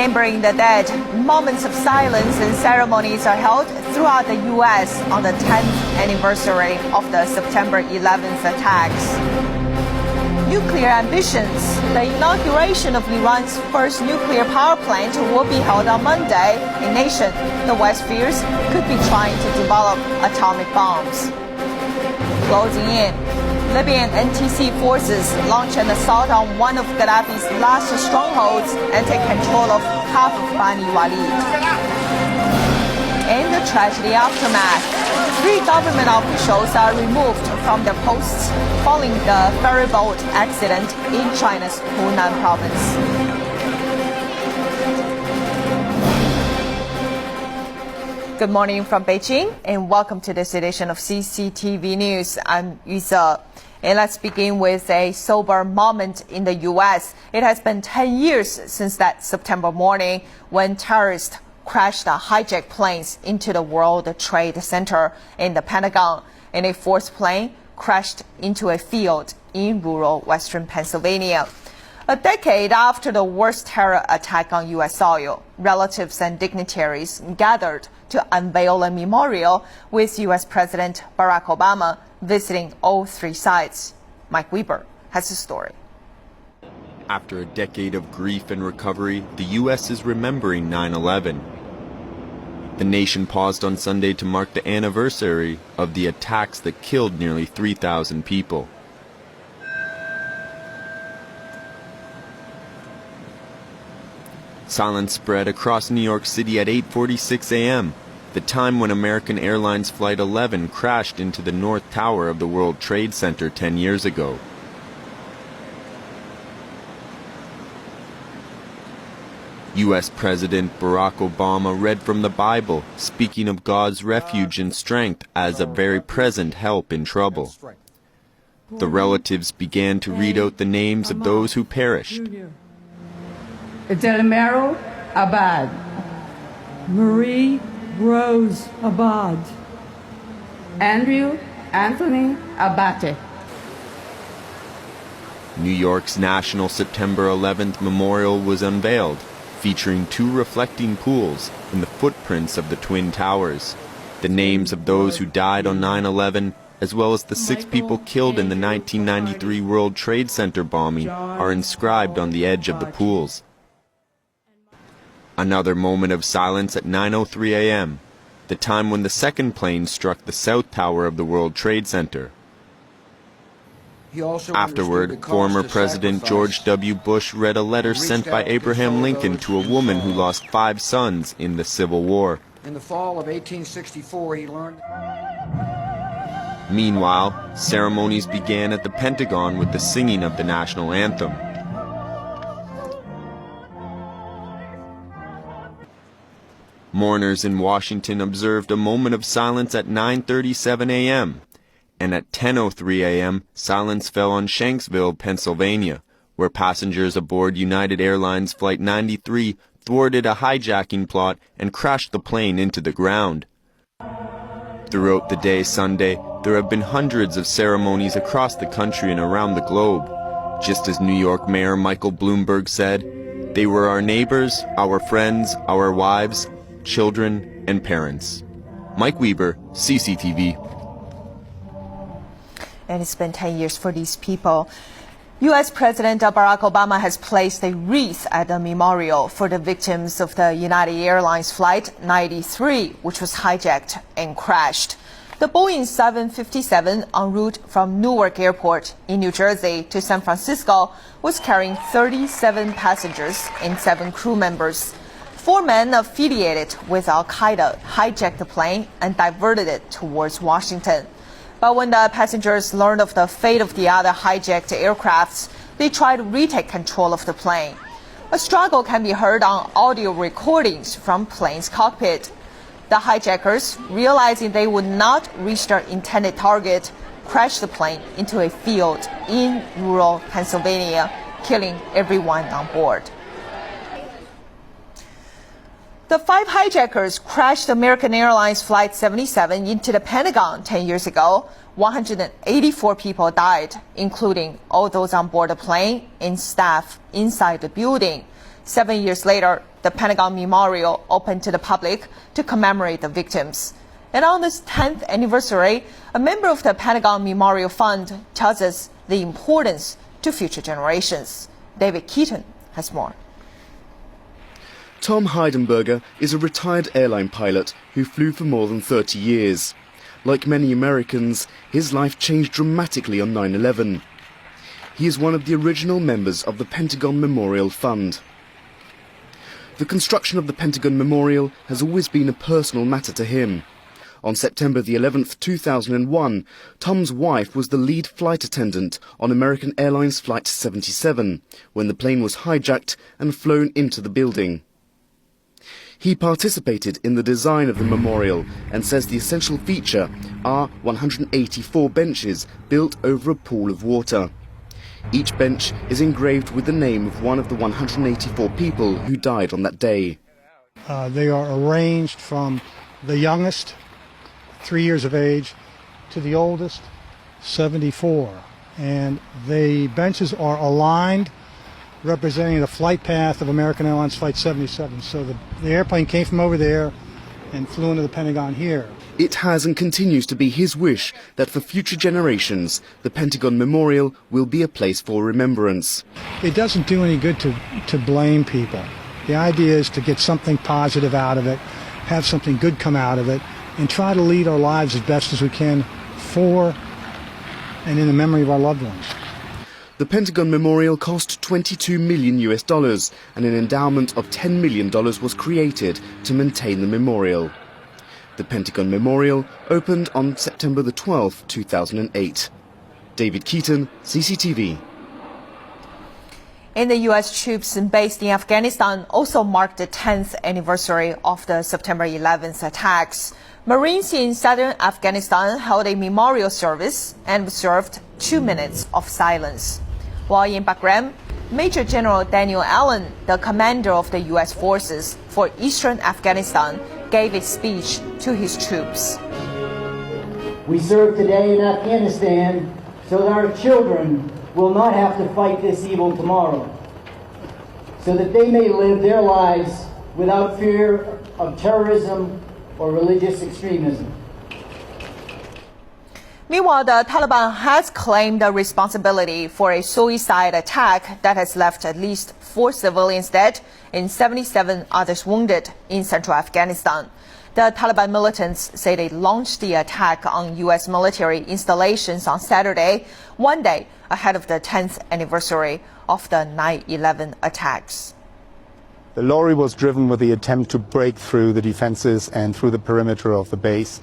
Remembering the dead, moments of silence and ceremonies are held throughout the U.S. on the 10th anniversary of the September 11th attacks. Nuclear ambitions. The inauguration of Iran's first nuclear power plant will be held on Monday. A nation the West fears could be trying to develop atomic bombs. Closing in. Libyan NTC forces launch an assault on one of Gaddafi's last strongholds and take control of half of Bani Walid. In the tragedy aftermath, 3 government officials are removed from their posts following the ferry boat accident in China's Hunan province. Good morning from Beijing and welcome to this edition of CCTV News. I'm Yu Ze. And let's begin with a sober moment in the U.S. It has been 10 years since that September morning when terrorists crashed the hijacked planes into the World Trade Center in the Pentagon, and a 4th plane crashed into a field in rural western Pennsylvania. A decade after the worst terror attack on U.S. soil, relatives and dignitaries gathered to unveil a memorial with U.S. President Barack Obama visiting all 3 sites. Mike Weber has the story. After a decade of grief and recovery, the U.S. is remembering 9/11. The nation paused on Sunday to mark the anniversary of the attacks that killed nearly 3,000 people. Silence spread across New York City at 8:46 a.m., the time when American Airlines Flight 11 crashed into the North Tower of the World Trade Center 10 years ago. U.S. President Barack Obama read from the Bible, speaking of God's refuge and strength as a very present help in trouble. The relatives began to read out the names of those who perished. Delamero Abad, Marie Rose Abad, Andrew Anthony Abate. New York's National September 11th Memorial was unveiled, featuring 2 reflecting pools in the footprints of the Twin Towers. The names of those who died on 9/11, as well as the 6 people killed in the 1993 World Trade Center bombing, are inscribed on the edge of the pools. Another moment of silence at 9:03 a.m., the time when the 2nd plane struck the South Tower of the World Trade Center. Afterward, former President George W. Bush read a letter sent by Abraham Lincoln to a woman who lost 5 sons in the Civil War. In the fall of 1864, he learned... Meanwhile, ceremonies began at the Pentagon with the singing of the national anthem. Mourners in Washington observed a moment of silence at 9:37 a.m., and at 10:03 a.m., silence fell on Shanksville, Pennsylvania, where passengers aboard United Airlines Flight 93 thwarted a hijacking plot and crashed the plane into the ground. Throughout the day Sunday, there have been hundreds of ceremonies across the country and around the globe. Just as New York Mayor Michael Bloomberg said, they were our neighbors, our friends, our wives, children, and parents. Mike Weber, CCTV. And it's been 10 years for these people. U.S. President Barack Obama has placed a wreath at the memorial for the victims of the United Airlines Flight 93, which was hijacked and crashed. The Boeing 757 en route from Newark Airport in New Jersey to San Francisco was carrying 37 passengers and 7 crew members. 4 men affiliated with Al-Qaeda hijacked the plane and diverted it towards Washington. But when the passengers learned of the fate of the other hijacked aircrafts, they tried to retake control of the plane. A struggle can be heard on audio recordings from plane's cockpit. The hijackers, realizing they would not reach their intended target, crashed the plane into a field in rural Pennsylvania, killing everyone on board. The 5 hijackers crashed American Airlines Flight 77 into the Pentagon 10 years ago. 184 people died, including all those on board the plane and staff inside the building. 7 years later, the Pentagon Memorial opened to the public to commemorate the victims. And on this 10th anniversary, a member of the Pentagon Memorial Fund tells us the importance to future generations. David Keaton has more. Tom Heidenberger is a retired airline pilot who flew for more than 30 years. Like many Americans, his life changed dramatically on 9/11. He is one of the original members of the Pentagon Memorial Fund. The construction of the Pentagon Memorial has always been a personal matter to him. On September the 11th, 2001, Tom's wife was the lead flight attendant on American Airlines Flight 77 when the plane was hijacked and flown into the building. He participated in the design of the memorial and says the essential feature are 184 benches built over a pool of water. Each bench is engraved with the name of one of the 184 people who died on that day. They are arranged from the youngest, 3 years of age, to the oldest, 74. And the benches are aligned, representing the flight path of American Airlines Flight 77. So the airplane came from over there and flew into the Pentagon here. It has and continues to be his wish that for future generations, the Pentagon Memorial will be a place for remembrance. It doesn't do any good to blame people. The idea is to get something positive out of it, have something good come out of it, and try to lead our lives as best as we can for and in the memory of our loved ones. The Pentagon Memorial cost $22 million and an endowment of $10 million was created to maintain the memorial. The Pentagon Memorial opened on September the 12th, 2008. David Keaton, CCTV. And the U.S. troops based in Afghanistan also marked the 10th anniversary of the September 11th attacks. Marines in southern Afghanistan held a memorial service and observed 2 minutes of silence. While in Bagram, Major General Daniel Allen, the commander of the U.S. forces for eastern Afghanistan, gave a speech to his troops. We serve today in Afghanistan so that our children will not have to fight this evil tomorrow, so that they may live their lives without fear of terrorism or religious extremism. Meanwhile, the Taliban has claimed the responsibility for a suicide attack that has left at least 4 civilians dead and 77 others wounded in central Afghanistan. The Taliban militants say they launched the attack on U.S. military installations on Saturday, 1 day ahead of the 10th anniversary of the 9/11 attacks. The lorry was driven with the attempt to break through the defenses and through the perimeter of the base.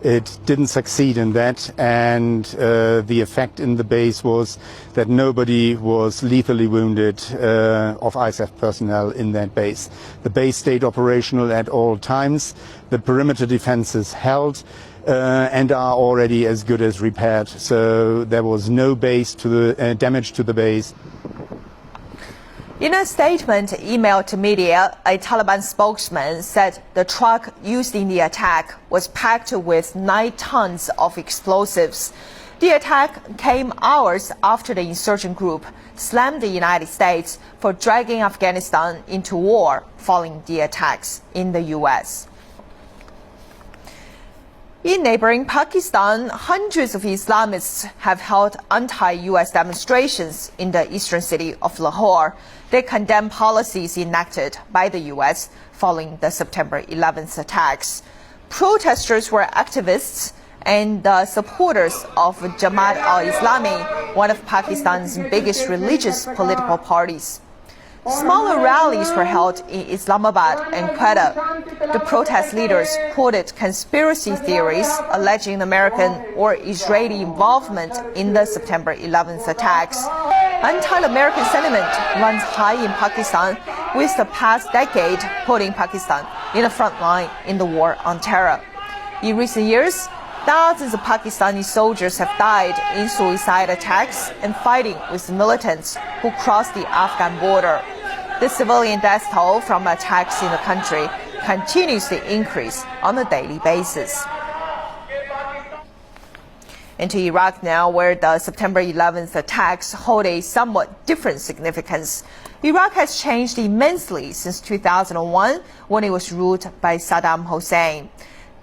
It didn't succeed in that, and the effect in the base was that nobody was lethally wounded of ISAF personnel in that base. The base stayed operational at all times. The perimeter defenses held and are already as good as repaired. So there was no damage to the base. In a statement emailed to media, a Taliban spokesman said the truck used in the attack was packed with 9 tons of explosives. The attack came hours after the insurgent group slammed the United States for dragging Afghanistan into war following the attacks in the U.S. In neighboring Pakistan, hundreds of Islamists have held anti-U.S. demonstrations in the eastern city of Lahore. They condemn policies enacted by the U.S. following the September 11th attacks. Protesters were activists and the supporters of Jamaat al-Islami, one of Pakistan's biggest religious political parties. Smaller rallies were held in Islamabad and Quetta. The protest leaders quoted conspiracy theories alleging American or Israeli involvement in the September 11th attacks. Anti-American sentiment runs high in Pakistan, with the past decade putting Pakistan in the front line in the war on terror. In recent years, thousands of Pakistani soldiers have died in suicide attacks and fighting with militants who crossed the Afghan border. The civilian death toll from attacks in the country continues to increase on a daily basis. Into Iraq now, where the September 11th attacks hold a somewhat different significance. Iraq has changed immensely since 2001, when it was ruled by Saddam Hussein.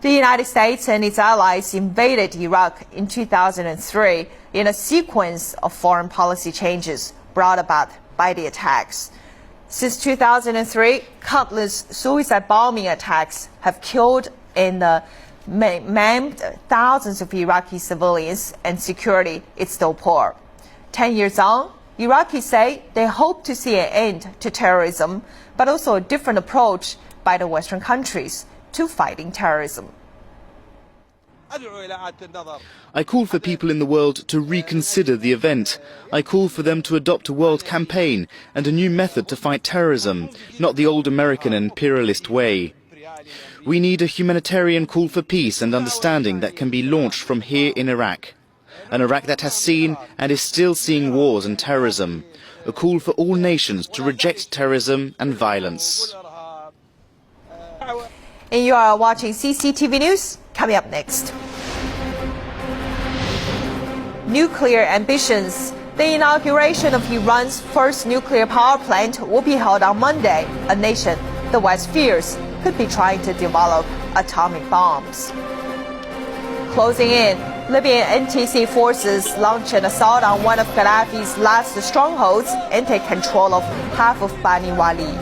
The United States and its allies invaded Iraq in 2003 in a sequence of foreign policy changes brought about by the attacks. Since 2003, countless suicide bombing attacks have killed and maimed thousands of Iraqi civilians, and security is still poor. 10 years on, Iraqis say they hope to see an end to terrorism, but also a different approach by the Western countries to fighting terrorism. I call for people in the world to reconsider the event. I call for them to adopt a world campaign and a new method to fight terrorism, not the old American imperialist way. We need a humanitarian call for peace and understanding that can be launched from here in Iraq. An Iraq that has seen and is still seeing wars and terrorism. A call for all nations to reject terrorism and violence. And you are watching CCTV News. Coming up next. Nuclear ambitions. The inauguration of Iran's first nuclear power plant will be held on Monday. A nation the West fears could be trying to develop atomic bombs. Closing in, Libyan NTC forces launched an assault on one of Gaddafi's last strongholds and take control of half of Bani Walid.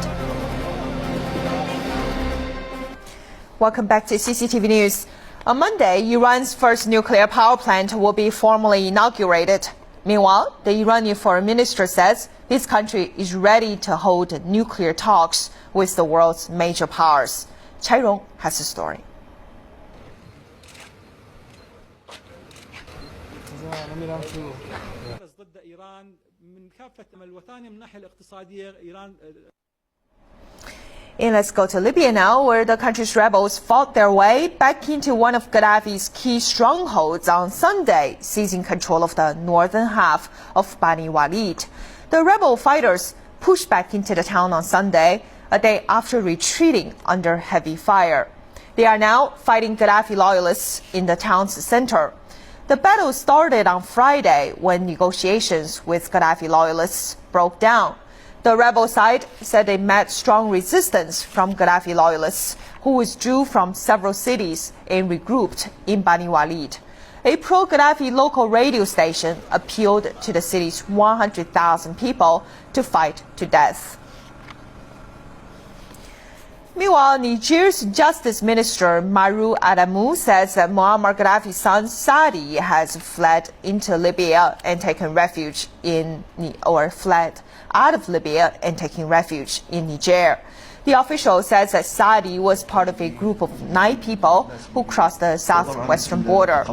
Welcome back to CCTV News. On Monday, Iran's first nuclear power plant will be formally inaugurated. Meanwhile, the Iranian foreign minister says his country is ready to hold nuclear talks with the world's major powers. Chai Rong has the story. And let's go to Libya now, where the country's rebels fought their way back into one of Gaddafi's key strongholds on Sunday, seizing control of the northern half of Bani Walid. The rebel fighters pushed back into the town on Sunday, a day after retreating under heavy fire. They are now fighting Gaddafi loyalists in the town's center. The battle started on Friday when negotiations with Gaddafi loyalists broke down. The rebel side said they met strong resistance from Gaddafi loyalists, who withdrew from several cities and regrouped in Bani Walid. A pro-Gaddafi local radio station appealed to the city's 100,000 people to fight to death. Meanwhile, Niger's Justice Minister Maru Adamu says that Muammar Gaddafi's son Saadi has fled into Libya and taken refuge fled out of Libya and taking refuge in Niger. The official says that Saadi was part of a group of 9 people who crossed the southwestern border.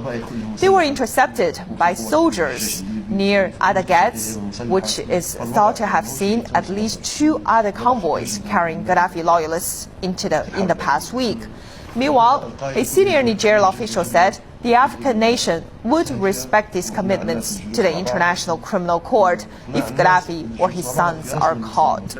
They were intercepted by soldiers near Adagatz, which is thought to have seen at least 2 other convoys carrying Gaddafi loyalists in the past week. Meanwhile, a senior Nigerian official said the African nation would respect its commitments to the International Criminal Court if Gaddafi or his sons are caught.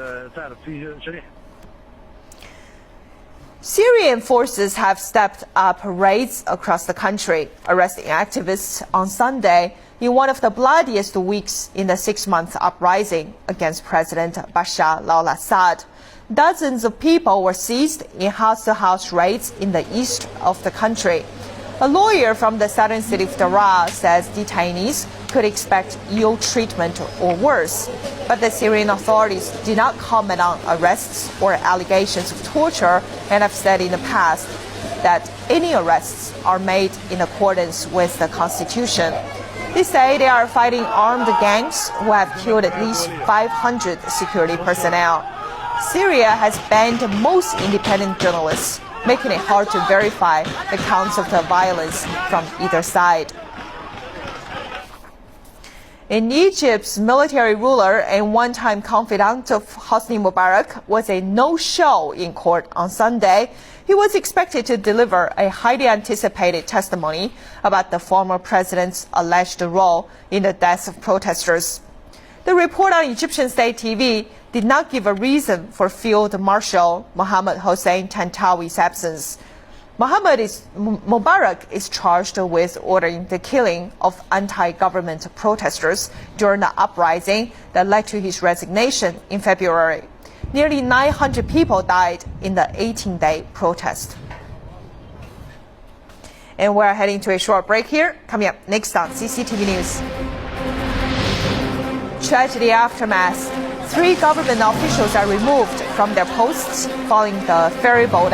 Syrian forces have stepped up raids across the country, arresting activists on Sunday in one of the bloodiest weeks in the 6-month uprising against President Bashar al-Assad. Dozens of people were seized in house-to-house raids in the east of the country. A lawyer from the southern city of Daraa says detainees could expect ill treatment or worse, but the Syrian authorities did not comment on arrests or allegations of torture and have said in the past that any arrests are made in accordance with the constitution. They say they are fighting armed gangs who have killed at least 500 security personnel. Syria has banned most independent journalists, making it hard to verify the counts of the violence from either side. In Egypt's military ruler and one-time confidant of Hosni Mubarak was a no-show in court on Sunday. He was expected to deliver a highly anticipated testimony about the former president's alleged role in the deaths of protesters. The report on Egyptian state TV did not give a reason for Field Marshal Mohammed Hossein Tantawi's absence. Mubarak is charged with ordering the killing of anti-government protesters during the uprising that led to his resignation in February. Nearly 900 people died in the 18-day protest. And we're heading to a short break here. Coming up next on CCTV News. Tragedy aftermath. 3 government officials are removed from their posts following the ferry boat